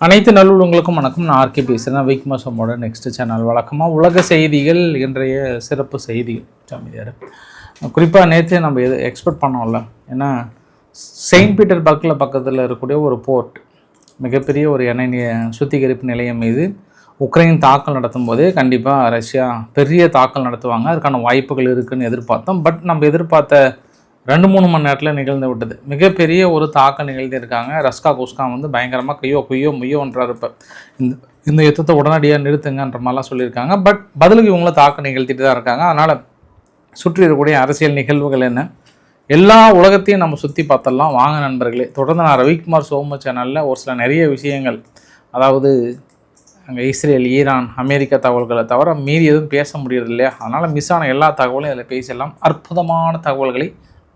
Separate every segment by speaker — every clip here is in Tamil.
Speaker 1: அனைத்து நல்லுள்ளங்களுக்கும் வணக்கம். நான் ஆர்கே பேசுகிறேன். வீக் மாசமோட நெக்ஸ்ட் சேனல் வழக்கமாக உலக செய்திகள் இன்றைய சிறப்பு செய்திகள் சாமியார். குறிப்பாக நேற்று நம்ம எது எக்ஸ்பெக்ட் பண்ணோம்ல, ஏன்னா செயின்ட் பீட்டர்பர்க்கில் பக்கத்தில் இருக்கக்கூடிய ஒரு போர்ட், மிகப்பெரிய ஒரு எண்ணெய் சுத்திகரிப்பு நிலையம் மீது உக்ரைன் தாக்கல் நடத்தும் போதே கண்டிப்பாக ரஷ்யா பெரிய தாக்கல் நடத்துவாங்க, அதுக்கான வாய்ப்புகள் இருக்குதுன்னு எதிர்பார்த்தோம். பட் நம்ம எதிர்பார்த்த 2-3 மணி நேரத்தில் நிகழ்ந்து விட்டது. மிகப்பெரிய ஒரு தாக்கம் நிகழ்த்தியிருக்காங்க. ரஸ்கா குஸ்கான் வந்து பயங்கரமாக கையோ முய்யோன்றார். இப்போ இந்த யுத்தத்தை உடனடியாக நிறுத்துங்கன்ற மாதிரிலாம் சொல்லியிருக்காங்க. பட் பதிலுக்கு இவங்களும் தாக்கம் நிகழ்த்திட்டு தான் இருக்காங்க. அதனால் சுற்றி இருக்கக்கூடிய அரசியல் நிகழ்வுகள் என்ன, எல்லா உலகத்தையும் நம்ம சுற்றி பார்த்தலாம். வாங்க நண்பர்களே, தொடர்ந்து நான் ரவிக்குமார் சோம சேனலில் ஒரு சில நிறைய விஷயங்கள், அதாவது அங்கே இஸ்ரேல், ஈரான், அமெரிக்கா தகவல்களை தவிர மீறி எதுவும் பேச முடியறது இல்லையா, அதனால் மிஸ் ஆன எல்லா தகவலையும் அதில் பேசலாம். அற்புதமான தகவல்களை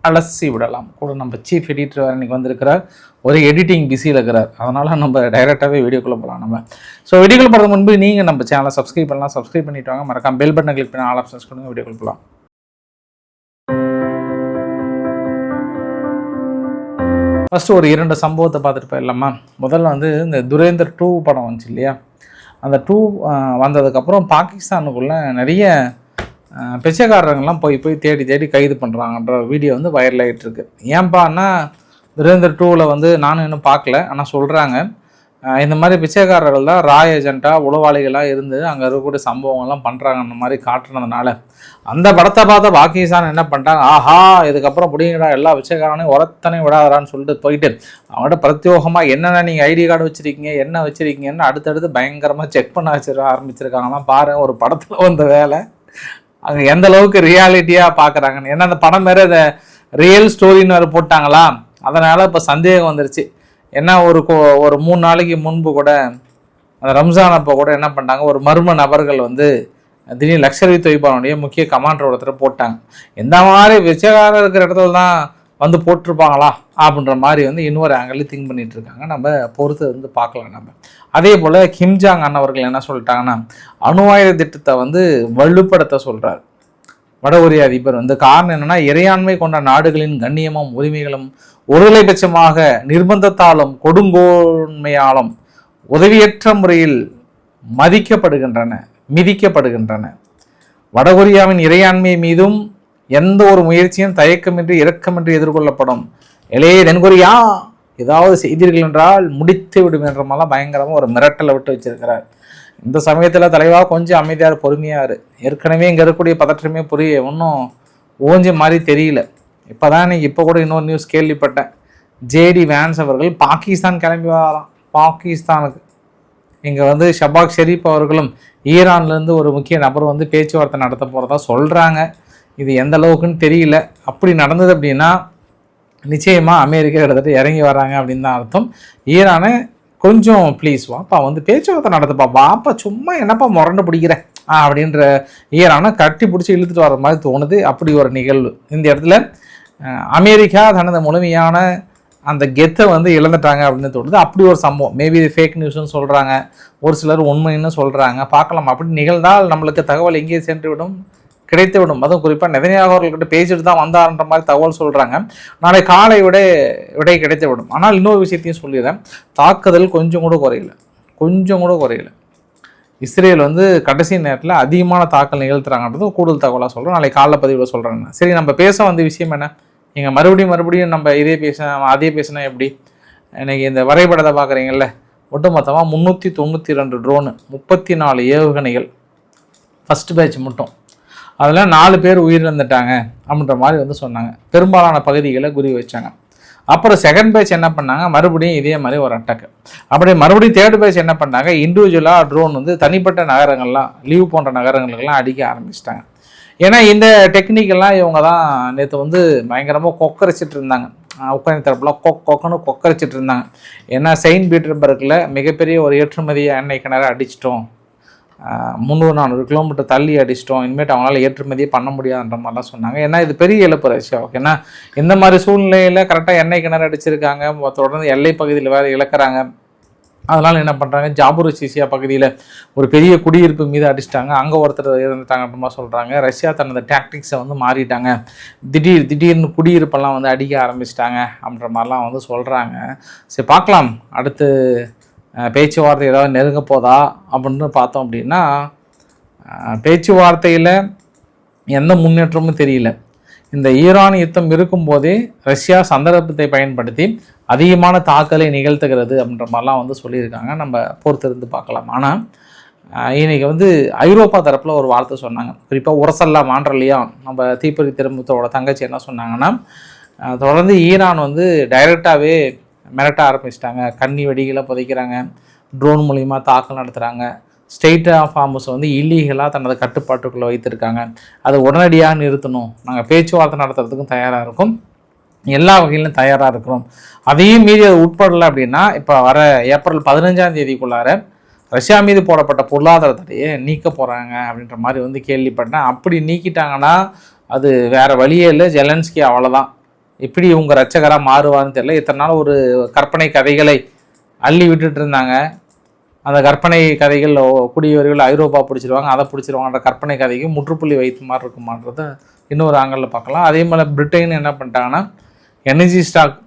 Speaker 1: அலசி விடலாம். கூட நம்ம சீஃப் எடிட்டர் வேறு இன்றைக்கி வந்திருக்கிறார், ஒரு எடிட்டிங் பிஸியில் இருக்கிறார். அதனால் நம்ம டைரெக்டாகவே வீடியோக்குள்ளே போகலாம். நம்ம வீடியோக்குள்ளே போகிறது முன்பு நீங்கள் நம்ம சேனலை சப்ஸ்கிரைப் பண்ணலாம். சப்ஸ்கிரைப் பண்ணிட்டு வாங்க, மறக்காம பெல் பட்டனை கிளிக் பண்ணி ஆல் ஆப்ஷன்ஸ் கொடுங்க. வீடியோக்குள்ளே போகலாம். ஃபஸ்ட்டு ஒரு 2 சம்பவத்தை பார்த்துட்டு போயிடலாமா. முதல்ல வந்து இந்த துரேந்தர் 2 படம் வந்துச்சு இல்லையா, அந்த 2 வந்ததுக்கப்புறம் பாகிஸ்தானுக்குள்ளே நிறைய பிச்சைக்காரங்கள்லாம் போய் தேடி கைது பண்ணுறாங்கன்ற வீடியோ வந்து வைரல் ஆகிட்டுருக்கு. ஏன்பான்னா துரேந்தர் 2ல் வந்து நானும் இன்னும் பார்க்கல, ஆனால் சொல்கிறாங்க இந்த மாதிரி பிச்சைக்காரர்கள் தான் ராய் ஏஜென்ட்டாக உளவாளிகளாக இருந்து அங்கே இருக்கக்கூடிய சம்பவங்கள்லாம் பண்ணுறாங்க. அந்த மாதிரி காட்டுறதுனால அந்த படத்தை பார்த்த பாகிஸ்தான் என்ன பண்ணிட்டாங்க, ஆஹா இதுக்கப்புறம் பிடிங்கடா எல்லா பிச்சைக்காரனையும் உரத்தனையும் விடாதான்னு சொல்லிட்டு போயிட்டு அவங்கள்ட்ட பிரத்யோகமாக என்னென்ன நீங்கள் ஐடி கார்டு வச்சுருக்கீங்க, என்ன வச்சுருக்கீங்கன்னு அடுத்தடுத்து பயங்கரமாக செக் பண்ண ஆரம்பிச்சிருக்காங்களாம். பாரு, ஒரு படத்தில் வந்த வேலை அங்கே எந்த அளவுக்கு ரியாலிட்டியாக பார்க்குறாங்கன்னு. ஏன்னா அந்த படம் மாரி அதை ரியல் ஸ்டோரின்னு வேறு போட்டாங்களா, அதனால் இப்போ சந்தேகம் வந்துருச்சு. ஏன்னா ஒரு 3 நாளைக்கு முன்பு கூட அந்த ரம்ஜான் அப்போ கூட என்ன பண்ணிட்டாங்க, ஒரு மர்ம நபர்கள் வந்து திடீர்னு லக்ஷரி தொய்பானுடைய முக்கிய கமாண்டர் ஒருத்தர் போட்டாங்க. எந்த மாதிரி விச்சகாரம் இருக்கிற இடத்துல தான் வந்து போட்டிருப்பாங்களா அப்படின்ற மாதிரி வந்து இன்னொரு ஆங்கிள் திங்க் பண்ணிட்டு இருக்காங்க. நம்ம பொறுத்து வந்து பார்க்கலாம். நம்ம அதே போல் கிம்ஜாங் அண்ணவர்கள் என்ன சொல்லிட்டாங்கன்னா, அணு ஆயுத திட்டத்தை வந்து வலுப்படுத்த சொல்கிறார் வட கொரிய அதிபர். வந்து காரணம் என்னென்னா, இறையாண்மை கொண்ட நாடுகளின் கண்ணியமும் உரிமைகளும் ஒருதலைபட்சமாக நிர்பந்தத்தாலும் கொடுங்கோன்மையாலும் உதவியற்ற முறையில் மிதிக்கப்படுகின்றன. வடகொரியாவின் இறையாண்மை மீதும் எந்த ஒரு முயற்சியும் தயக்கமின்றி இரக்கமின்றி எதிர்கொள்ளப்படும். எலே தென்கொரியா, ஏதாவது செய்தீர்கள் என்றால் முடித்து விடும் என்ற மாதிரிலாம் பயங்கரமாக ஒரு மிரட்டலை விட்டு வச்சிருக்கிறார். இந்த சமயத்தில் தலைவாக கொஞ்சம் அமைதியார், பொறுமையார். ஏற்கனவே இங்கே இருக்கக்கூடிய பதற்றமே ஒன்றும் ஓஞ்சி மாதிரி தெரியல. இப்போ கூட இன்னொரு நியூஸ் கேள்விப்பட்டேன். ஜேடி வேன்ஸ் அவர்கள் பாகிஸ்தான் கிளம்பி வரான். பாகிஸ்தானுக்கு இங்கே வந்து ஷபாக் ஷெரீப் அவர்களும் ஈரான்லேருந்து ஒரு முக்கிய நபர் வந்து பேச்சுவார்த்தை நடத்த போகிறதா சொல்கிறாங்க. இது எந்த அளவுக்குன்னு தெரியல. அப்படி நடந்தது அப்படின்னா நிச்சயமாக அமெரிக்கா கிட்டத்தட்ட இறங்கி வராங்க அப்படின்னு தான் அர்த்தம். ஈரானை கொஞ்சம் ப்ளீஸ் வாப்பா வந்து பேச்சுவார்த்தை நடத்துப்பா, வாப்பா சும்மா என்னப்பா முரண்டு பிடிக்கிறேன் அப்படின்ற ஈரானை கட்டி பிடிச்சி இழுத்துட்டு வர மாதிரி தோணுது. அப்படி ஒரு நிகழ்வு இந்த இடத்துல அமெரிக்கா தனது முழுமையான அந்த கெத்தை வந்து இழந்துட்டாங்க அப்படின்னு தோணுது. அப்படி ஒரு சம்பவம், மேபி இது ஃபேக் நியூஸ்னு சொல்கிறாங்க, ஒரு சிலர் உண்மைன்னு சொல்கிறாங்க. பார்க்கலாம். அப்படி நிகழ்ந்தால் நம்மளுக்கு தகவல் எங்கே சென்று விடும், கிடைத்து விடும். அதுவும் குறிப்பாக நெதன்யாகு அவர்கள்கிட்ட பேசிட்டு தான் வந்தார்ன்ற மாதிரி தகவல் சொல்கிறாங்க. நாளை காலை விடை கிடைத்து விடும். ஆனால் இன்னொரு விஷயத்தையும் சொல்லிடுறேன், தாக்குதல் கொஞ்சம் கூட குறையல. இஸ்ரேல் வந்து கடைசி நேரத்தில் அதிகமான தாக்கல் நிகழ்த்துறாங்கன்றது கூடுதல் தகவலாக சொல்கிறேன். நாளை காலைல பதிவில் சொல்கிறாங்க. சரி, நம்ம பேச வந்த விஷயம் என்ன, நீங்கள் மறுபடியும் நம்ம அதே பேசினா எப்படி? இன்றைக்கி இந்த வரைபடத்தை பார்க்குறீங்கல்ல, ஒட்டுமொத்தமாக 392 ட்ரோனு, 34 ஏவுகணைகள், ஃபஸ்ட்டு பேட்ச் மட்டும். அதில் 4 பேர் உயிரிழந்துட்டாங்க அப்படின்ற மாதிரி வந்து சொன்னாங்க. பெரும்பாலான பகுதிகளை குறி வச்சாங்க. அப்புறம் செகண்ட் பேட்ச் என்ன பண்ணாங்க, மறுபடியும் இதே மாதிரி ஒரு அட்டாக்கு. அப்படியே மறுபடியும் தேர்ட் பேட்ச் என்ன பண்ணாங்க, இண்டிவிஜுவலாக ட்ரோன் வந்து தனிப்பட்ட நகரங்கள்லாம், லீவ் போன்ற நகரங்களுக்கெல்லாம் அடிக்க ஆரம்பிச்சிட்டாங்க. ஏன்னா இந்த டெக்னிக்கெல்லாம் இவங்க தான் நேற்று வந்து பயங்கரமாக கொக்கரிச்சிட்டு இருந்தாங்க. உக்ரைன் தரப்புலாம் கொக்கரிச்சிட்டு இருந்தாங்க. ஏன்னா செயின்ட் பீட்டர்பர்க்கில் மிகப்பெரிய ஒரு ஏற்றுமதி எண்ணெய் கிணறு அடிச்சிட்டோம், 300-400 கிலோமீட்டர் தள்ளி அடிச்சிட்டோம், இனிமேட்டு அவங்களால ஏற்றுமதியே பண்ண முடியாதுன்ற மாதிரிலாம் சொன்னாங்க. ஏன்னா இது பெரிய இழப்பு ரஷ்யா. ஓகேன்னா இந்த மாதிரி சூழ்நிலையில் கரெக்டாக எண்ணெய் கிணறு அடிச்சிருக்காங்க, தொடர்ந்து எல்லை பகுதியில் வேறு இழக்கிறாங்க. அதனால் என்ன பண்ணுறாங்க, ஜாபுரிசியா பகுதியில் ஒரு பெரிய குடியிருப்பு மீது அடிச்சிட்டாங்க, அங்கே ஒருத்தர் இறந்துட்டாங்க அப்படிமா சொல்கிறாங்க. ரஷ்யா தனது டாக்டிக்ஸை வந்து மாறிட்டாங்க, திடீர்னு குடியிருப்பெல்லாம் வந்து அடிக்க ஆரம்பிச்சிட்டாங்க அப்படின்ற மாதிரிலாம் வந்து சொல்கிறாங்க. சரி, பார்க்கலாம் அடுத்து பேச்சுவார்த்தை ஏதாவது நெருங்க போதா அப்படின்னு பார்த்தோம் அப்படின்னா பேச்சுவார்த்தையில் எந்த முன்னேற்றமும் தெரியல. இந்த ஈரான் யுத்தம் இருக்கும்போதே ரஷ்யா சந்தர்ப்பத்தை பயன்படுத்தி அதிகமான தாக்கலை நிகழ்த்துகிறது அப்படின்ற மாதிரிலாம் வந்து சொல்லியிருக்காங்க. நம்ம பொறுத்திருந்து பார்க்கலாம். ஆனால் இன்றைக்கி வந்து ஐரோப்பா தரப்பில் ஒரு வார்த்தை சொன்னாங்க. குறிப்பாக உரசல்லா மாண்ட்ரலியா நம்ம தீப்பொறி திரும்பத்தோட தங்கச்சி என்ன சொன்னாங்கன்னா, தொடர்ந்து ஈரான் வந்து டைரெக்டாகவே மிரட்ட ஆரம்பிச்சிட்டாங்க. கன்னி வெடிகளை புதைக்கிறாங்க, ட்ரோன் மூலிமா தாக்கல் நடத்துகிறாங்க, ஸ்டேட் ஆஃப் ஹார்மஸ் வந்து இல்லீகலாக தனது கட்டுப்பாட்டுக்குள்ளே வைத்திருக்காங்க, அதை உடனடியாக நிறுத்தணும், நாங்கள் பேச்சுவார்த்தை நடத்துறதுக்கும் தயாராக இருக்கும், எல்லா வகையிலும் தயாராக இருக்கிறோம், அதையும் மீறி அது உட்படலை அப்படின்னா இப்போ வர ஏப்ரல் 15ஆம் தேதிக்குள்ளார ரஷ்யா மீது போடப்பட்ட பொருளாதார தடையை நீக்க போகிறாங்க அப்படின்ற மாதிரி வந்து கேள்விப்பட்டேன். அப்படி நீக்கிட்டாங்கன்னா அது வேறு வழியே இல்லை, ஜெலன்ஸ்கி அவ்வளோதான். இப்படி இவங்க ரட்சகராக மாறுவார்னு தெரியல. இத்தனை நாள் ஒரு கற்பனை கதைகளை அள்ளி விட்டுட்டு இருந்தாங்க. அந்த கற்பனை கதைகள் குடியவர்கள் ஐரோப்பா பிடிச்சிருவாங்க, அதை பிடிச்சிருவாங்கன்ற கற்பனை கதைக்கு முற்றுப்புள்ளி வைத்த மாதிரி இருக்குமான்றத இன்னொரு ஆங்கிளில் பார்க்கலாம். அதே மாதிரி பிரிட்டன் என்ன பண்ணிட்டாங்கன்னா எனர்ஜி ஸ்டாக்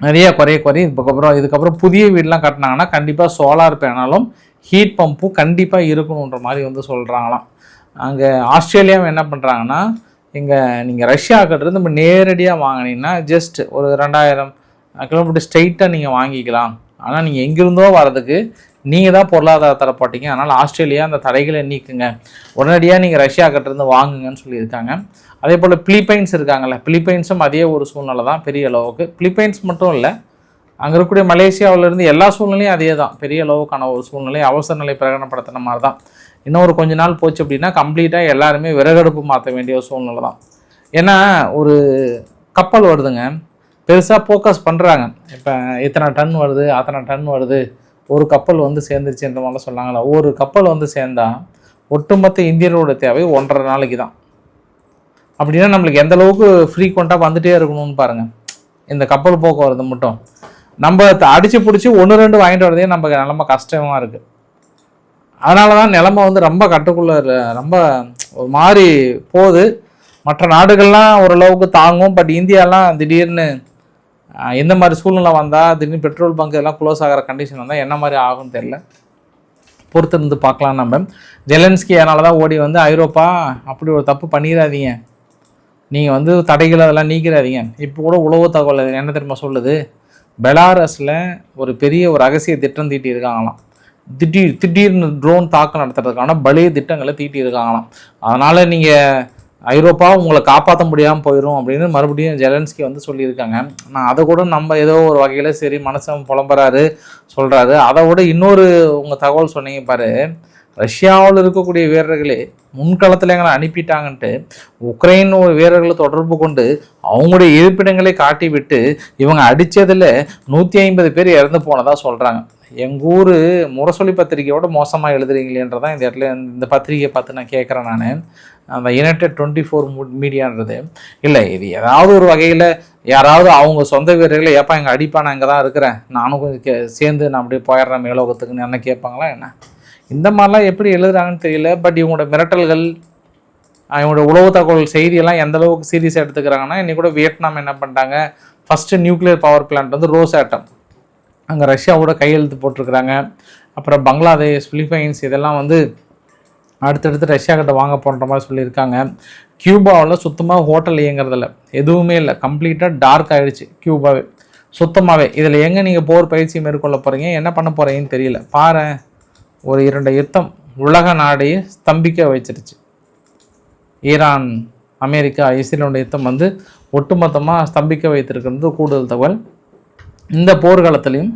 Speaker 1: நிறைய குறைய இதுக்கப்புறம் புதிய வீடெலாம் கட்டினாங்கன்னா கண்டிப்பாக சோலார் பேனலும் ஹீட் பம்பும் கண்டிப்பாக இருக்கணுன்ற மாதிரி வந்து சொல்கிறாங்களாம். அங்கே ஆஸ்திரேலியாவும் என்ன பண்ணுறாங்கன்னா, இங்கே நீங்கள் ரஷ்யா கட்டுறது நம்ம நேரடியாக வாங்கினீங்கன்னா ஜஸ்ட் ஒரு 2000 கிலோமீட்டர் ஸ்ட்ரெயிட்டாக நீங்கள் வாங்கிக்கலாம். ஆனால் நீங்கள் எங்கிருந்தோ வரதுக்கு நீங்கள் தான் பொருளாதார தடை போட்டீங்க, அதனால் ஆஸ்திரேலியா அந்த தடைகளை நீக்குங்க, உடனடியாக நீங்கள் ரஷ்யா கிட்டேருந்து வாங்குங்கன்னு சொல்லியிருக்காங்க. அதே போல் பிலிப்பைன்ஸ் இருக்காங்கல்ல, பிலிப்பைன்ஸும் அதே ஒரு சூழ்நிலை தான் பெரிய அளவுக்கு. பிலிப்பைன்ஸ் மட்டும் இல்லை, அங்கே இருக்கக்கூடிய மலேசியாவிலேருந்து எல்லா சூழ்நிலையும் அதே தான், பெரிய அளவுக்கான ஒரு சூழ்நிலை, அவசர நிலை பிரகடனப்படுத்தின மாதிரி தான். இன்னொரு கொஞ்ச நாள் போச்சு அப்படின்னா கம்ப்ளீட்டாக எல்லாருமே விறகடுப்பு மாற்ற வேண்டிய ஒரு சூழ்நிலை தான். ஏன்னா ஒரு கப்பல் வருதுங்க, பெருசாக ஃபோக்கஸ் பண்ணுறாங்க, இப்போ இத்தனை டன் வருது அத்தனை டன் வருது, ஒரு கப்பல் வந்து சேர்ந்துருச்சுன்ற மாதிரிலாம் சொன்னாங்களா. ஒரு கப்பல் வந்து சேர்ந்தால் ஒட்டுமொத்த இந்தியரோட தேவை 1.5 நாளைக்கு தான். அப்படின்னா நம்மளுக்கு எந்த அளவுக்கு ஃப்ரீக்வெண்ட்டாக வந்துகிட்டே இருக்கணும்னு பாருங்கள். இந்த கப்பல் போக்குவரத்து மட்டும் நம்ம அடித்து பிடிச்சி 1-2 வாங்கிட்டு வரதே நம்ம நிலமை கஷ்டமாக இருக்குது. அதனால தான் நிலமை வந்து ரொம்ப கட்டுக்குள்ளே ரொம்ப ஒரு மாதிரி போகுது. மற்ற நாடுகள்லாம் ஓரளவுக்கு தாங்கும், பட் இந்தியாலாம் திடீர்னு எந்த மாதிரி சூழ்நிலை வந்தால், திடீர்னு பெட்ரோல் பங்க் எல்லாம் க்ளோஸ் ஆகிற கண்டிஷன் வந்தால் என்ன மாதிரி ஆகும்னு தெரில, பொறுத்திருந்து பார்க்கலாம். நம்ம ஜெலன்ஸ்கி அதனால தான் ஓடி வந்து ஐரோப்பா அப்படி ஒரு தப்பு பண்ணிடாதீங்க, நீங்கள் வந்து தடைகள் அதெல்லாம் நீக்கிறாதீங்க. இப்போ கூட உளவு தகவல் என்ன தெரியுமா சொல்லுது, பெலாரஸில் ஒரு பெரிய ஒரு ரகசிய திட்டம் தீட்டி இருக்காங்களாம். திடீர்னு ட்ரோன் தாக்கம் நடத்துறதுக்கான பலே திட்டங்களை தீட்டி இருக்காங்களாம். அதனால் நீங்கள் ஐரோப்பா உங்களை காப்பாற்ற முடியாமல் போயிடும் அப்படின்னு மறுபடியும் ஜெலன்ஸ்கி வந்து சொல்லியிருக்காங்க. நான் அதை கூட நம்ம ஏதோ ஒரு வகையில் சரி மனுஷன் புலம்புறாரு சொல்கிறாரு. அதை விட இன்னொரு உங்கள் தகவல் சொன்னீங்க பாரு, ரஷ்யாவில் இருக்கக்கூடிய வீரர்களே முன்களத்தில் எங்களை அனுப்பிட்டாங்கன்ட்டு உக்ரைன் வீரர்களை தொடர்பு கொண்டு அவங்களுடைய இருப்பிடங்களை காட்டி விட்டு இவங்க அடித்ததில் 150 பேர் இறந்து போனதாக சொல்கிறாங்க. எங்கள் ஊர் முரசொலி பத்திரிகையோட மோசமாக எழுதுறீங்களேன்றதான் இந்த இடத்துல இந்த பத்திரிகையை பார்த்து நான் கேட்குறேன். நான் அந்த யுனைடெட் 24 மீடியான்றது இல்லை, இது ஏதாவது ஒரு வகையில் யாராவது அவங்க சொந்த வீரர்களை ஏப்பா எங்கள் அடிப்பா நான் இங்கே தான் இருக்கிறேன், நானும் கொஞ்சம் சேர்ந்து நான் அப்படியே போயிடுறேன் மேலோகத்துக்குன்னு என்ன கேட்பாங்களா என்ன? இந்த மாதிரிலாம் எப்படி எழுதுறாங்கன்னு தெரியல. பட் இவங்களோட மிரட்டல்கள், இவங்களோட உளவு தகவல் செய்தியெல்லாம் எந்த அளவுக்கு சீரியஸாக எடுத்துக்கிறாங்கன்னா, இன்றைக்கி கூட வியட்நாம் என்ன பண்ணிட்டாங்க, ஃபஸ்ட்டு நியூக்ளியர் பவர் பிளான்ட் வந்து ரோசாட்டம் அங்கே ரஷ்யாவோட கையெழுத்து போட்டிருக்கிறாங்க. அப்புறம் பங்களாதேஷ், பிலிப்பைன்ஸ் இதெல்லாம் வந்து அடுத்தடுத்து ரஷ்யா கிட்ட வாங்க போன்ற மாதிரி சொல்லியிருக்காங்க. கியூபாவில் சுத்தமாக ஹோட்டல் இயங்குறதில்ல, எதுவுமே இல்லை, கம்ப்ளீட்டாக டார்க் ஆகிடுச்சு கியூபாவே சுத்தமாகவே. இதில் எங்கே நீங்கள் போர் பயிற்சி மேற்கொள்ள போகிறீங்க, என்ன பண்ண போகிறீங்கன்னு தெரியல. பாரு, ஒரு 2 யுத்தம் உலக நாடையே ஸ்தம்பிக்க வச்சிருச்சு. ஈரான், அமெரிக்கா, இஸ்ரேலுடைய யுத்தம் வந்து ஒட்டுமொத்தமாக ஸ்தம்பிக்க வைத்திருக்கிறது கூடுதல் தகவல். இந்த போர்க்காலத்துலேயும்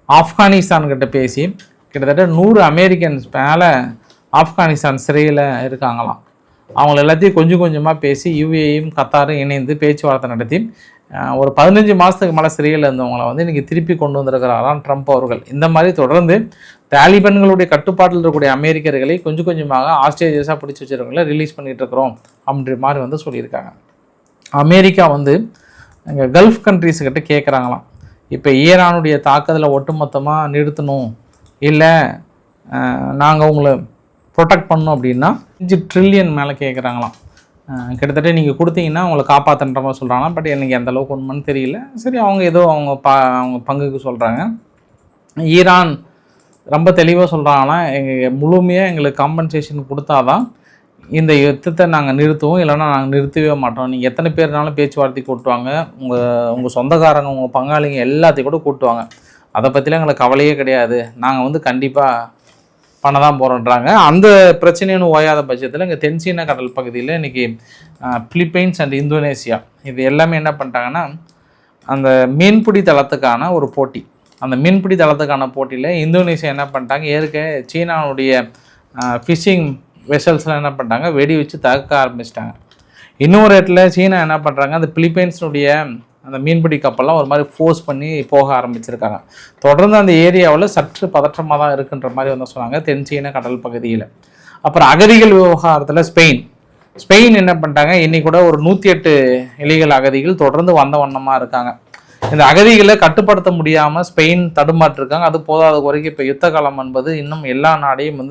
Speaker 1: ஆப்கானிஸ்தான்கிட்ட பேசி கிட்டத்தட்ட 100 அமெரிக்கன்ஸ் மேலே ஆப்கானிஸ்தான் சிறையில் இருக்காங்களாம். அவங்கள எல்லாத்தையும் கொஞ்சம் கொஞ்சமாக பேசி யுஏயும் கத்தாரும் இணைந்து பேச்சுவார்த்தை நடத்தி ஒரு 15 மாதத்துக்கு மேலே சிறையில் இருந்தவங்களை வந்து இன்றைக்கி திருப்பி கொண்டு வந்திருக்கிறாராம் ட்ரம்ப் அவர்கள். இந்த மாதிரி தொடர்ந்து தாலிபான்களுடைய கட்டுப்பாட்டில் இருக்கக்கூடிய அமெரிக்கர்களை கொஞ்சம் கொஞ்சமாக ஆஸ்திரேலியாஸாக பிடிச்சி வச்சுருக்கவங்கள ரிலீஸ் பண்ணிகிட்டு இருக்கிறோம் அப்படின்ற மாதிரி வந்து சொல்லியிருக்காங்க. அமெரிக்கா வந்து இங்கே கல்ஃப் கண்ட்ரிஸுக்கிட்ட கேட்குறாங்களாம், இப்போ ஈரானுடைய தாக்குதலை ஒட்டுமொத்தமாக நிறுத்தணும், இல்லை நாங்கள் உங்களை ப்ரொடெக்ட் பண்ணோம் அப்படின்னா 5 ட்ரில்லியன் மேலே கேட்குறாங்களாம். கிட்டத்தட்ட நீங்கள் கொடுத்தீங்கன்னா அவங்கள காப்பாற்றுன்ற மாதிரி சொல்கிறாங்க. பட் எனக்கு எந்த அளவுக்கு உண்மைன்னு தெரியல. சரி, அவங்க ஏதோ அவங்க பங்குக்கு சொல்கிறாங்க. ஈரான் ரொம்ப தெளிவாக சொல்கிறாங்கன்னா முழுமையாக எங்களுக்கு காம்பன்சேஷன் கொடுத்தாதான் இந்த யுத்தத்தை நாங்கள் நிறுத்துவோம், இல்லைன்னா நாங்கள் நிறுத்தவே மாட்டோம். நீங்கள் எத்தனை பேர்னாலும் பேச்சுவார்த்தை கூட்டுவாங்க, உங்கள் சொந்தக்காரங்க உங்கள் பங்காளிங்க எல்லாத்தையும் கூட கூட்டுவாங்க, அதை பற்றிலாம் எங்களுக்கு கவலையே கிடையாது, நாங்கள் கண்டிப்பாக பண்ண தான் போகிறோன்றாங்க. அந்த பிரச்சனைன்னு ஓயாத பட்சத்தில் இங்கே தென்சீன கடல் பகுதியில் இன்றைக்கி பிலிப்பைன்ஸ் அண்ட் இந்தோனேசியா இது எல்லாமே என்ன பண்ணிட்டாங்கன்னா அந்த மீன்பிடி தளத்துக்கான ஒரு போட்டி, அந்த மீன்பிடி தளத்துக்கான போட்டியில் இந்தோனேசியா என்ன பண்ணிட்டாங்க, சீனாவுடைய ஃபிஷிங் வெசல்ஸ்லாம் என்ன பண்ணிட்டாங்க வெடி வச்சு தாக்க ஆரம்பிச்சிட்டாங்க. இன்னொரு இடத்துல சீனா என்ன பண்ணுறாங்க, அந்த பிலிப்பைன்ஸுடைய அந்த மீன்பிடி கப்பல்லாம் ஒரு மாதிரி ஃபோர்ஸ் பண்ணி போக ஆரம்பிச்சிருக்காங்க. தொடர்ந்து அந்த ஏரியாவில் சற்று பதற்றமாக தான் இருக்குன்ற மாதிரி சொன்னாங்க தென்சீன கடல் பகுதியில். அப்புறம் அகதிகள் விவகாரத்தில் ஸ்பெயின் என்ன பண்ணிட்டாங்க, இன்னைக்கு கூட ஒரு 108 இலைகள் அகதிகள் தொடர்ந்து வந்த வண்ணமாக இருக்காங்க. இந்த அகதிகளை கட்டுப்படுத்த முடியாமல் ஸ்பெயின் தடுமாற்றிருக்காங்க. அது போதாத குறைக்கு இப்போ யுத்த காலம் என்பது இன்னும் எல்லா நாடையும்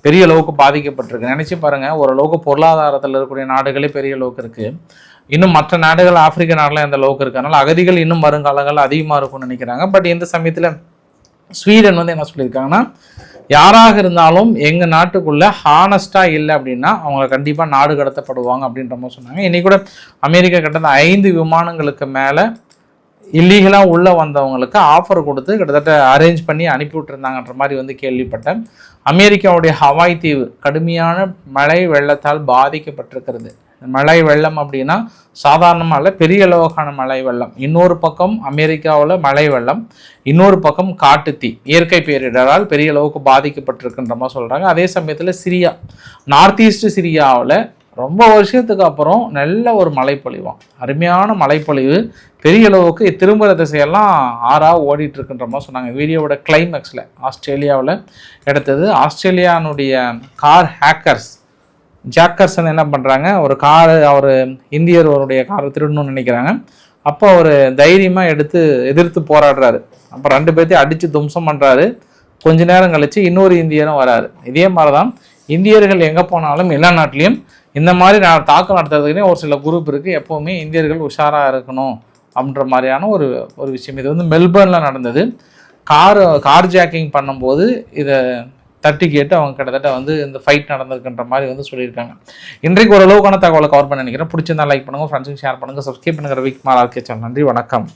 Speaker 1: பெரிய அளவுக்கு பாதிக்கப்பட்டிருக்கு. நினச்சி பாருங்கள், ஓரளவுக்கு பொருளாதாரத்தில் இருக்கக்கூடிய நாடுகளே பெரிய அளவுக்கு இருக்குது, இன்னும் மற்ற நாடுகள் ஆப்பிரிக்க நாடுலாம் எந்த அளவுக்கு இருக்குது. அதனால் அகதிகள் இன்னும் வருங்காலங்கள் அதிகமாக இருக்கும்னு நினைக்கிறாங்க. பட் இந்த சமயத்தில் ஸ்வீடன் என்ன சொல்லியிருக்காங்கன்னா, யாராக இருந்தாலும் எங்கள் நாட்டுக்குள்ளே ஹானஸ்ட்டாக இல்லை அப்படின்னா அவங்க கண்டிப்பாக நாடு கடத்தப்படுவாங்க அப்படின்ற மாதிரி சொன்னாங்க. இன்றைக்கி கூட அமெரிக்கா கிட்ட 5 விமானங்களுக்கு மேலே இல்லீகலாக உள்ளே வந்தவங்களுக்கு ஆஃபர் கொடுத்து கிட்டத்தட்ட அரேஞ்ச் பண்ணி அனுப்பி விட்டுருந்தாங்கன்ற மாதிரி கேள்விப்பட்டேன். அமெரிக்காவுடைய ஹவாய் தீவு கடுமையான மழை வெள்ளத்தால் பாதிக்கப்பட்டிருக்கிறது. மழை வெள்ளம் அப்படின்னா சாதாரணமாக இல்லை, பெரிய அளவுக்கான மழை வெள்ளம். இன்னொரு பக்கம் அமெரிக்காவில் மழை வெள்ளம், இன்னொரு பக்கம் காட்டுத்தீ, இயற்கை பேரிடரால் பெரிய அளவுக்கு பாதிக்கப்பட்டிருக்குன்ற மாதிரி சொல்கிறாங்க. அதே சமயத்தில் சிரியா, நார்த் ஈஸ்ட் சிரியாவில் ரொம்ப வருஷத்துக்கு அப்புறம் நல்ல ஒரு மழைப்பொழிவாம், அருமையான மழைப்பொழிவு, பெரிய அளவுக்கு திரும்புகிற திசையெல்லாம் ஆறாக ஓடிட்டுருக்குன்ற மாதிரி சொன்னாங்க. வீடியோவோட கிளைமேக்ஸில் ஆஸ்திரேலியாவில் எடுத்தது. ஆஸ்திரேலியானுடைய கார் ஹேக்கர்ஸ் ஜாக்கர்சன் என்ன பண்ணுறாங்க, ஒரு காரு அவர் இந்தியர் அவருடைய காரை திருடணும்னு நினைக்கிறாங்க. அப்போ அவர் தைரியமாக எதிர்த்து போராடுறாரு. அப்போ 2 பேர்த்தையும் அடித்து தும்சம் பண்ணுறாரு. கொஞ்ச நேரம் கழித்து இன்னொரு இந்தியரும் வராரு. இதே மாதிரி தான் இந்தியர்கள் எங்கே போனாலும் எல்லா நாட்டிலையும் இந்த மாதிரி தாக்கம் நடத்துறதுக்குன்னே ஒரு சில குரூப் இருக்குது. எப்போவுமே இந்தியர்கள் உஷாராக இருக்கணும் அப்படின்ற மாதிரியான ஒரு விஷயம். இது மெல்பர்னில் நடந்தது. கார் ஜாக்கிங் பண்ணும்போது இதை தட்டி கேட்டு அவங்க கிட்டத்தட்ட இந்த ஃபைட் நடந்திருக்குன்ற மாதிரி சொல்லியிருக்காங்க. இன்றைக்கு ஓரளவுக்கான தகவலை கவர் பண்ண நினைக்கிறேன். பிடிச்சிருந்தா லைக் பண்ணுங்கள், ஃப்ரெண்ட்ஸுக்கு ஷேர் பண்ணுங்கள், சப்ஸ்கிரைப் பண்ணுங்கள். Ravikumar RK channel. நன்றி, வணக்கம்.